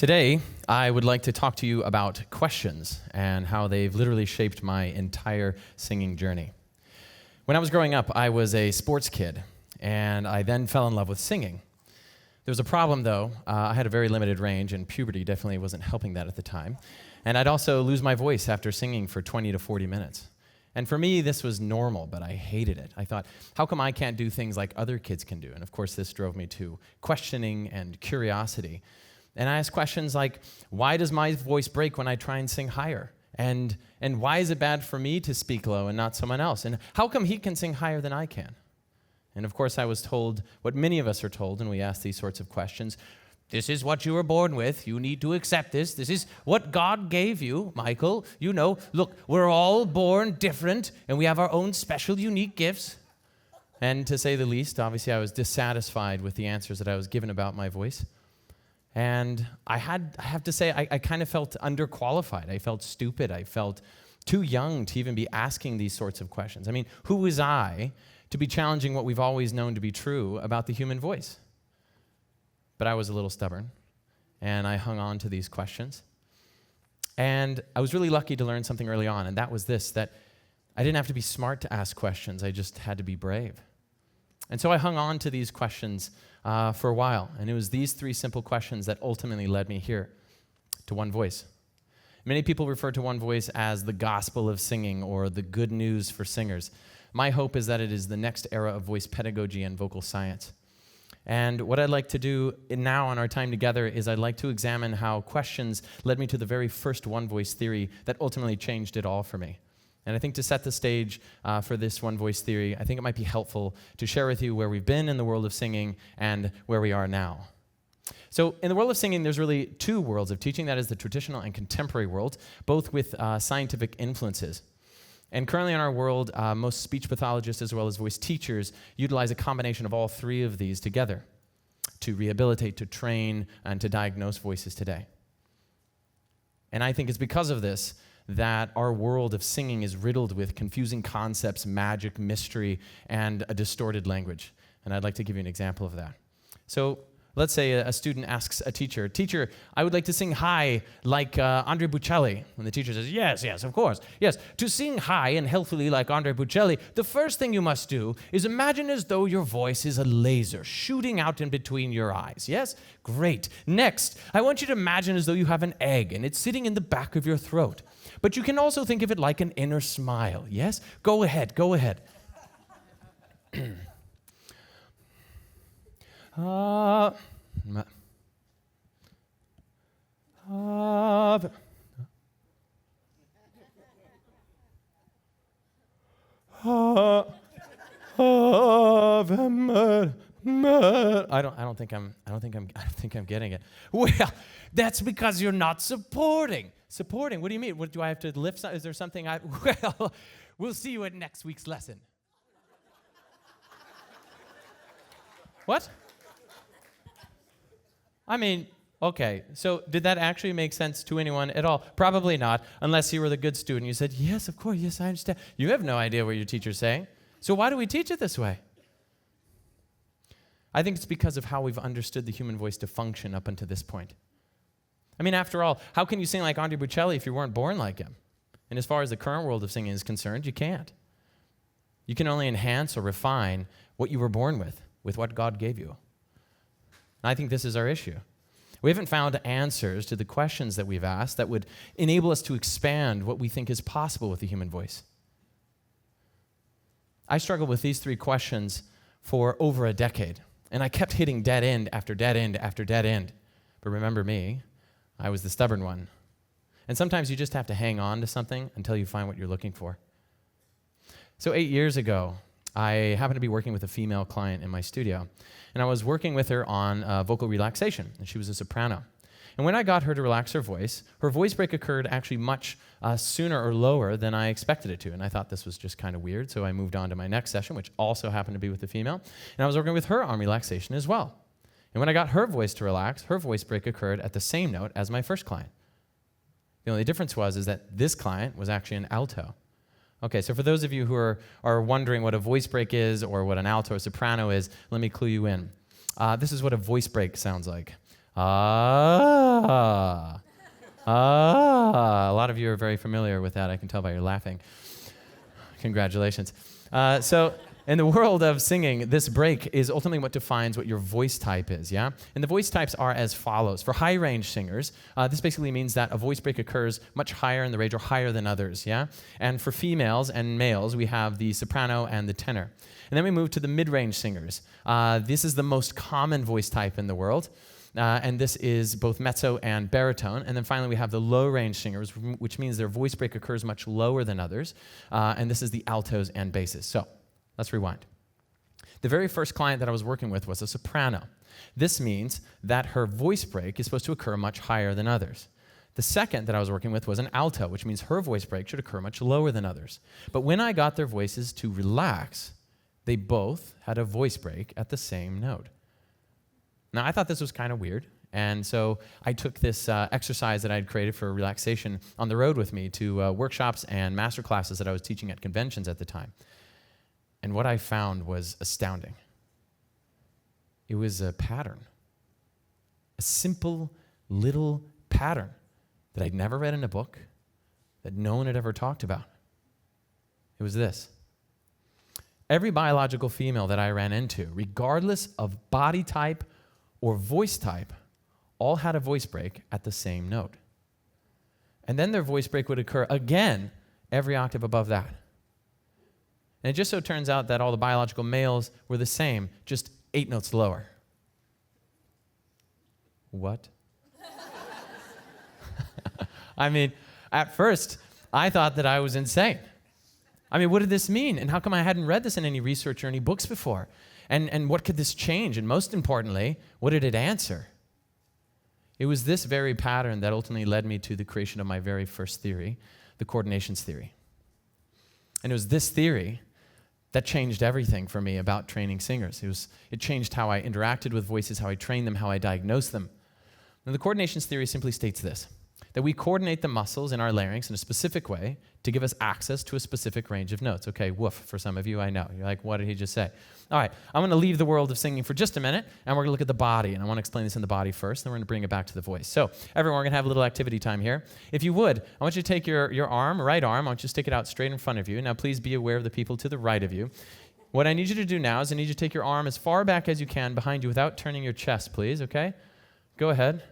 Today, I would like to talk to you about questions and how they've literally shaped my entire singing journey. When I was growing up, I was a sports kid, and I then fell in love with singing. There was a problem, though. I had a very limited range, and puberty definitely wasn't helping that at the time. And I'd also lose my voice after singing for 20 to 40 minutes. And for me, this was normal, but I hated it. I thought, how come I can't do things like other kids can do? And of course, this drove me to questioning and curiosity. And I asked questions like, why does my voice break when I try and sing higher? And why is it bad for me to speak low and not someone else? And how come he can sing higher than I can? And of course, I was told what many of us are told when we ask these sorts of questions. This is what you were born with. You need to accept this. This is what God gave you, Michael. You know, look, we're all born different, and we have our own special, unique gifts. And to say the least, obviously, I was dissatisfied with the answers that I was given about my voice. And I have to say, I kind of felt underqualified. I felt stupid. I felt too young to even be asking these sorts of questions. I mean, who was I to be challenging what we've always known to be true about the human voice? But I was a little stubborn, and I hung on to these questions. And I was really lucky to learn something early on, and that was this, that I didn't have to be smart to ask questions. I just had to be brave. And so I hung on to these questions for a while, and it was these three simple questions that ultimately led me here, to One Voice. Many people refer to One Voice as the gospel of singing or the good news for singers. My hope is that it is the next era of voice pedagogy and vocal science. And what I'd like to do now on our time together is I'd like to examine how questions led me to the very first One Voice theory that ultimately changed it all for me. And I think to set the stage for this One Voice theory, I think it might be helpful to share with you where we've been in the world of singing and where we are now. So in the world of singing, there's really two worlds of teaching. That is the traditional and contemporary world, both with scientific influences. And currently in our world, most speech pathologists as well as voice teachers utilize a combination of all three of these together to rehabilitate, to train, and to diagnose voices today. And I think it's because of this that our world of singing is riddled with confusing concepts, magic, mystery, and a distorted language. And I'd like to give you an example of that. So let's say a student asks a teacher, "Teacher, I would like to sing high like Andre Bocelli." And the teacher says, yes, of course. Yes, to sing high and healthily like Andre Bocelli, the first thing you must do is imagine as though your voice is a laser shooting out in between your eyes. Yes? Great. Next, I want you to imagine as though you have an egg and it's sitting in the back of your throat. But you can also think of it like an inner smile. Yes? Go ahead. I don't think I'm getting it. Well, that's because you're not supporting. Supporting? What do you mean? What do I have to lift? Is there something well, we'll see you at next week's lesson. What? I mean, okay, so did that actually make sense to anyone at all? Probably not, unless you were the good student. You said, yes, of course, yes, I understand. You have no idea what your teacher's saying. So why do we teach it this way? I think it's because of how we've understood the human voice to function up until this point. I mean, after all, how can you sing like Andre Bocelli if you weren't born like him? And as far as the current world of singing is concerned, you can't. You can only enhance or refine what you were born with what God gave you. And I think this is our issue. We haven't found answers to the questions that we've asked that would enable us to expand what we think is possible with the human voice. I struggled with these three questions for over a decade, and I kept hitting dead end after dead end after dead end. But remember me, I was the stubborn one. And sometimes you just have to hang on to something until you find what you're looking for. So 8 years ago, I happened to be working with a female client in my studio, and I was working with her on vocal relaxation, and she was a soprano. And when I got her to relax her voice break occurred actually much sooner or lower than I expected it to, and I thought this was just kind of weird, so I moved on to my next session, which also happened to be with a female, and I was working with her on relaxation as well. And when I got her voice to relax, her voice break occurred at the same note as my first client. The only difference is that this client was actually an alto. Okay, so for those of you who are wondering what a voice break is or what an alto or soprano is, let me clue you in. This is what a voice break sounds like. Ah. Ah. A lot of you are very familiar with that. I can tell by your laughing. Congratulations. So in the world of singing, this break is ultimately what defines what your voice type is, yeah? And the voice types are as follows. For high-range singers, this basically means that a voice break occurs much higher in the range or higher than others, yeah? And for females and males, we have the soprano and the tenor. And then we move to the mid-range singers. This is the most common voice type in the world. And this is both mezzo and baritone. And then finally, we have the low-range singers, which means their voice break occurs much lower than others. And this is the altos and basses. So let's rewind. The very first client that I was working with was a soprano. This means that her voice break is supposed to occur much higher than others. The second that I was working with was an alto, which means her voice break should occur much lower than others. But when I got their voices to relax, they both had a voice break at the same note. Now, I thought this was kind of weird, and so I took this exercise that I had created for relaxation on the road with me to workshops and master classes that I was teaching at conventions at the time. And what I found was astounding. It was a pattern, a simple little pattern that I'd never read in a book, that no one had ever talked about. It was this. Every biological female that I ran into, regardless of body type or voice type, all had a voice break at the same note. And then their voice break would occur again every octave above that. And it just so turns out that all the biological males were the same, just 8 notes lower. What? I mean, at first, I thought that I was insane. I mean, what did this mean? And how come I hadn't read this in any research or any books before? And what could this change? And most importantly, what did it answer? It was this very pattern that ultimately led me to the creation of my very first theory, the coordinations theory. And it was this theory that changed everything for me about training singers. It changed how I interacted with voices, how I trained them, how I diagnosed them. Now, the coordinations theory simply states this, that we coordinate the muscles in our larynx in a specific way to give us access to a specific range of notes. Okay, woof, for some of you, I know. You're like, what did he just say? All right, I'm going to leave the world of singing for just a minute, and we're going to look at the body, and I want to explain this in the body first, then we're going to bring it back to the voice. So, everyone, we're going to have a little activity time here. If you would, I want you to take your arm, right arm, I want you to stick it out straight in front of you. Now, please be aware of the people to the right of you. What I need you to do now is I need you to take your arm as far back as you can behind you without turning your chest, please, okay? Go ahead.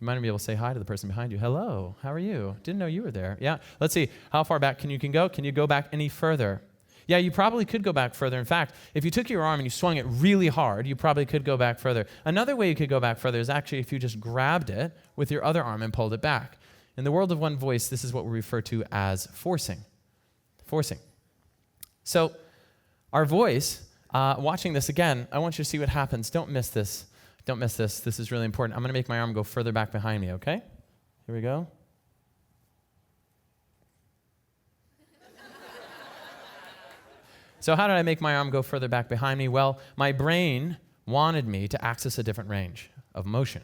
You might be able to say hi to the person behind you. Hello, how are you? Didn't know you were there. Yeah, let's see. How far back can you go? Can you go back any further? Yeah, you probably could go back further. In fact, if you took your arm and you swung it really hard, you probably could go back further. Another way you could go back further is actually if you just grabbed it with your other arm and pulled it back. In the world of one voice, this is what we refer to as forcing. Forcing. So our voice, watching this again, I want you to see what happens. Don't miss this. Don't miss this. This is really important. I'm going to make my arm go further back behind me, okay? Here we go. So how did I make my arm go further back behind me? Well, my brain wanted me to access a different range of motion.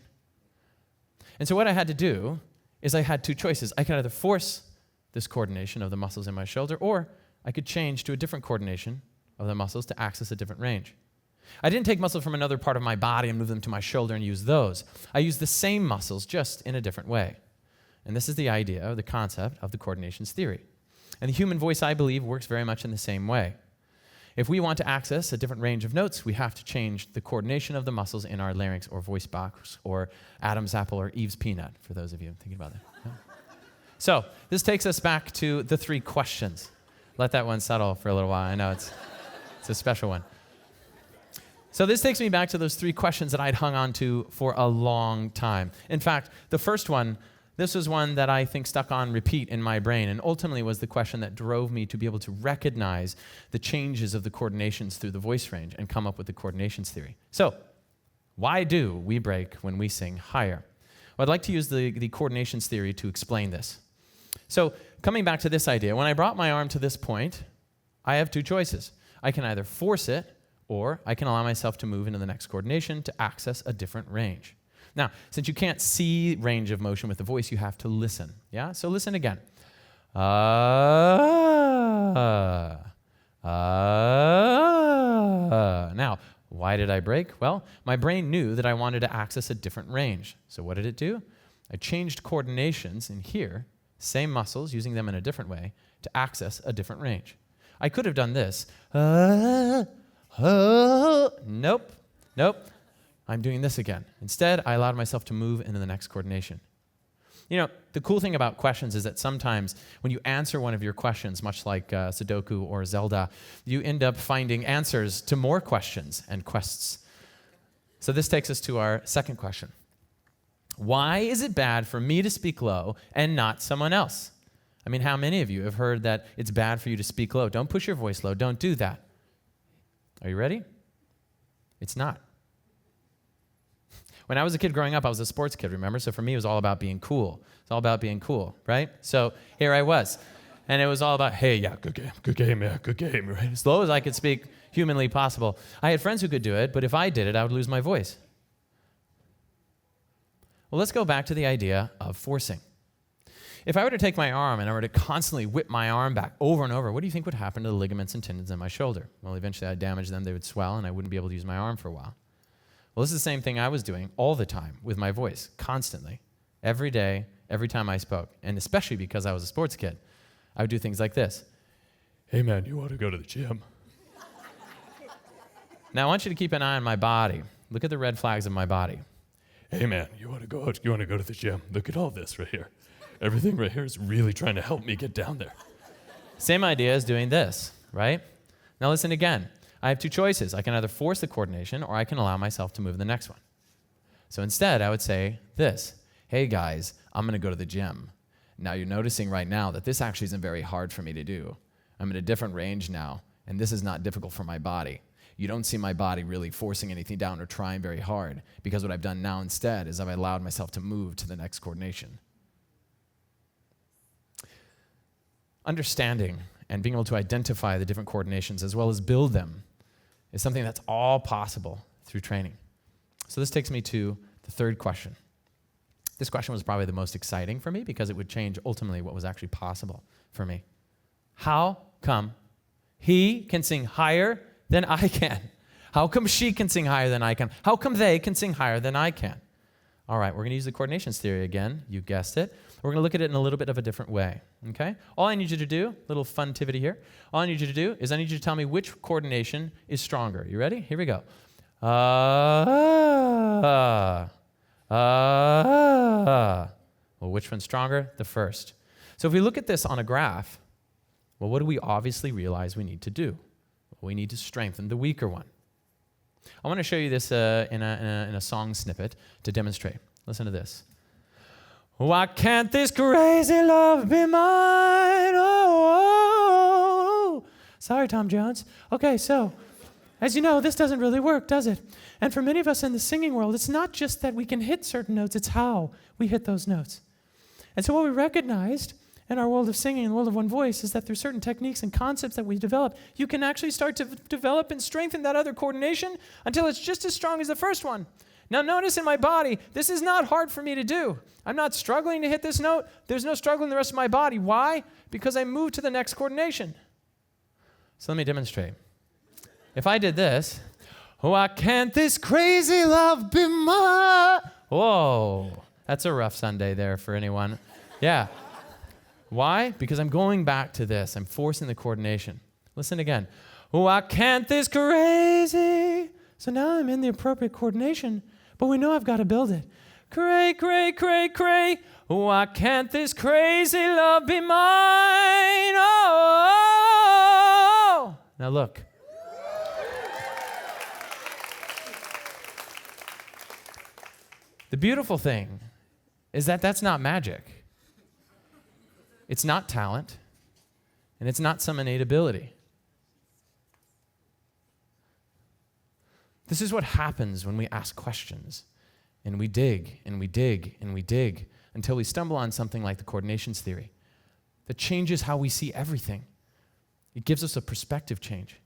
And so what I had to do is I had two choices. I could either force this coordination of the muscles in my shoulder, or I could change to a different coordination of the muscles to access a different range. I didn't take muscles from another part of my body and move them to my shoulder and use those. I used the same muscles, just in a different way. And this is the idea, or the concept, of the coordinations theory. And the human voice, I believe, works very much in the same way. If we want to access a different range of notes, we have to change the coordination of the muscles in our larynx or voice box or Adam's apple or Eve's peanut, for those of you thinking about that. Yeah. So this takes us back to the 3 questions. Let that one settle for a little while. I know it's a special one. So this takes me back to those 3 questions that I'd hung on to for a long time. In fact, the first one, this was one that I think stuck on repeat in my brain, and ultimately was the question that drove me to be able to recognize the changes of the coordinations through the voice range and come up with the coordinations theory. So, why do we break when we sing higher? Well, I'd like to use the coordinations theory to explain this. So, coming back to this idea, when I brought my arm to this point, I have 2 choices. I can either force it, or I can allow myself to move into the next coordination to access a different range. Now, since you can't see range of motion with the voice, you have to listen. Yeah? So listen again. Now, Why did I break? Well, my brain knew that I wanted to access a different range. So what did it do? I changed coordinations in here, same muscles, using them in a different way, to access a different range. I could have done this. Nope. I'm doing this again. Instead, I allowed myself to move into the next coordination. You know, the cool thing about questions is that sometimes when you answer one of your questions, much like Sudoku or Zelda, you end up finding answers to more questions and quests. So this takes us to our second question. Why is it bad for me to speak low and not someone else? I mean, how many of you have heard that it's bad for you to speak low? Don't push your voice low. Don't do that. Are you ready? It's not. When I was a kid growing up, I was a sports kid, remember? So for me, it was all about being cool. It's all about being cool, right? So here I was. And it was all about, hey, yeah, good game, yeah, good game, right? As low as I could speak humanly possible. I had friends who could do it, but if I did it, I would lose my voice. Well, let's go back to the idea of forcing. If I were to take my arm and I were to constantly whip my arm back over and over, what do you think would happen to the ligaments and tendons in my shoulder? Well, eventually I'd damage them, they would swell, and I wouldn't be able to use my arm for a while. Well, this is the same thing I was doing all the time with my voice, constantly, every day, every time I spoke, and especially because I was a sports kid. I would do things like this. Hey, man, you want to go to the gym? Now, I want you to keep an eye on my body. Look at the red flags of my body. Hey, man, you want to go to the gym? Look at all this right here. Everything right here is really trying to help me get down there. Same idea as doing this, right? Now, listen again. I have two choices. I can either force the coordination or I can allow myself to move to the next one. So instead, I would say this. Hey guys, I'm going to go to the gym. Now you're noticing right now that this actually isn't very hard for me to do. I'm in a different range now, and this is not difficult for my body. You don't see my body really forcing anything down or trying very hard, because what I've done now instead is I've allowed myself to move to the next coordination. Understanding and being able to identify the different coordinations as well as build them is something that's all possible through training. So this takes me to the third question. This question was probably the most exciting for me because it would change ultimately what was actually possible for me. How come he can sing higher than I can? How come she can sing higher than I can? How come they can sing higher than I can? All right, we're going to use the coordinations theory again. You guessed it. We're going to look at it in a little bit of a different way, okay? All I need you to do, little funtivity here, all I need you to do is I need you to tell me which coordination is stronger. You ready? Here we go. Well, which one's stronger? The first. So if we look at this on a graph, well, what do we obviously realize we need to do? Well, we need to strengthen the weaker one. I want to show you this in a song snippet to demonstrate. Listen to this. Why can't this crazy love be mine? Oh. Sorry, Tom Jones. Okay, so, as you know, this doesn't really work, does it? And for many of us in the singing world, it's not just that we can hit certain notes, it's how we hit those notes. And so what we recognized in our world of singing, in the world of one voice, is that through certain techniques and concepts that we develop, you can actually start to develop and strengthen that other coordination until it's just as strong as the first one. Now notice in my body, this is not hard for me to do. I'm not struggling to hit this note. There's no struggle in the rest of my body. Why? Because I moved to the next coordination. So let me demonstrate. If I did this, why can't this crazy love be mine? Whoa, that's a rough Sunday there for anyone. Yeah. Why? Because I'm going back to this. I'm forcing the coordination. Listen again. Why can't this crazy? So now I'm in the appropriate coordination, but we know I've got to build it. Cray, cray, cray, cray. Why can't this crazy love be mine? Oh. Now look. The beautiful thing is that that's not magic. It's not talent, and it's not some innate ability. This is what happens when we ask questions, and we dig, and we dig, and we dig, until we stumble on something like the coordinations theory that changes how we see everything. It gives us a perspective change.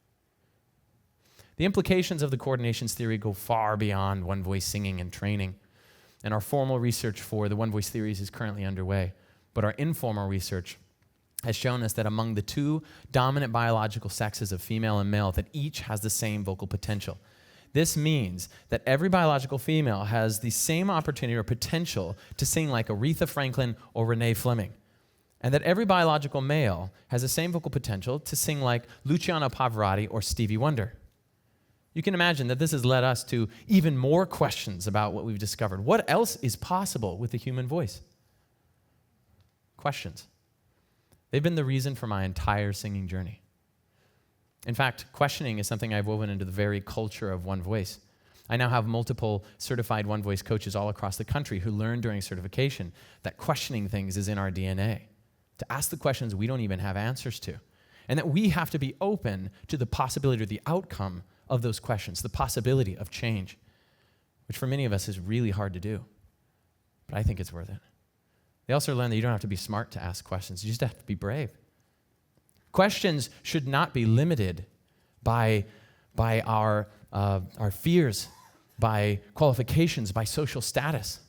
The implications of the coordinations theory go far beyond one-voice singing and training, and our formal research for the one-voice theories is currently underway. But our informal research has shown us that among the two dominant biological sexes of female and male, that each has the same vocal potential. This means that every biological female has the same opportunity or potential to sing like Aretha Franklin or Renee Fleming, and that every biological male has the same vocal potential to sing like Luciano Pavarotti or Stevie Wonder. You can imagine that this has led us to even more questions about what we've discovered. What else is possible with the human voice? Questions. They've been the reason for my entire singing journey. In fact, questioning is something I've woven into the very culture of One Voice. I now have multiple certified One Voice coaches all across the country who learned during certification that questioning things is in our DNA, to ask the questions we don't even have answers to, and that we have to be open to the possibility or the outcome of those questions, the possibility of change, which for many of us is really hard to do, but I think it's worth it. They also learn that you don't have to be smart to ask questions. You just have to be brave. Questions should not be limited by our fears, by qualifications, by social status,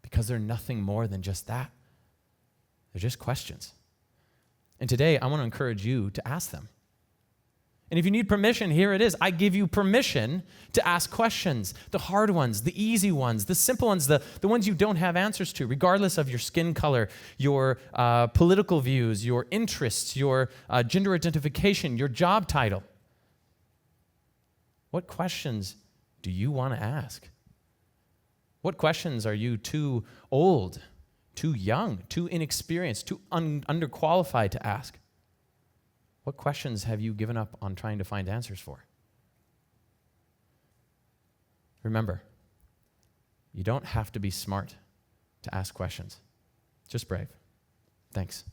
because they're nothing more than just that. They're just questions. And today, I want to encourage you to ask them. And if you need permission, here it is. I give you permission to ask questions, the hard ones, the easy ones, the simple ones, the ones you don't have answers to, regardless of your skin color, your political views, your interests, your gender identification, your job title. What questions do you want to ask? What questions are you too old, too young, too inexperienced, too underqualified to ask? What questions have you given up on trying to find answers for? Remember, you don't have to be smart to ask questions. Just brave. Thanks.